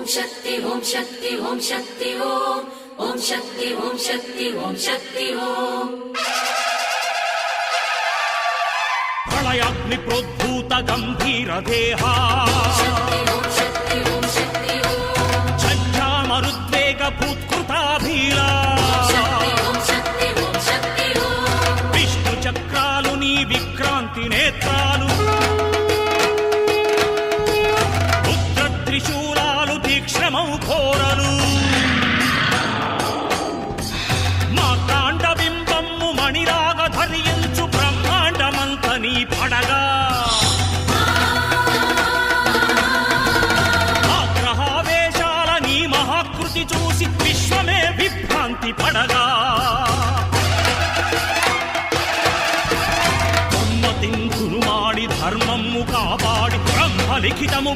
ఓం శక్తి ఓం శక్తి ఓం శక్తి ఓం ఓం శక్తి ఓం శక్తి ఓం శక్తి ఓం ప్రళయాగ్ని ప్రోద్భూత గంభీర దేహా ఛంఛామరుద్వేగ భూత్కృతాభీలా విష్ణు చక్రాలు నీ విక్రాంతి నేత్రాలు రుద్ర త్రిశూలాలు తీక్ష్ణమౌ ఘోరలు మా కాండబింబమ్ము మణిరాగ ధరించు బ్రహ్మాండమంత నీ పడగా ఆగ్రహావేశాల నీ మహాకృతి చూసి విశ్వమే విభ్రాంతి పడగా ధర్మము కాపాడి బ్రహ్మలిఖితము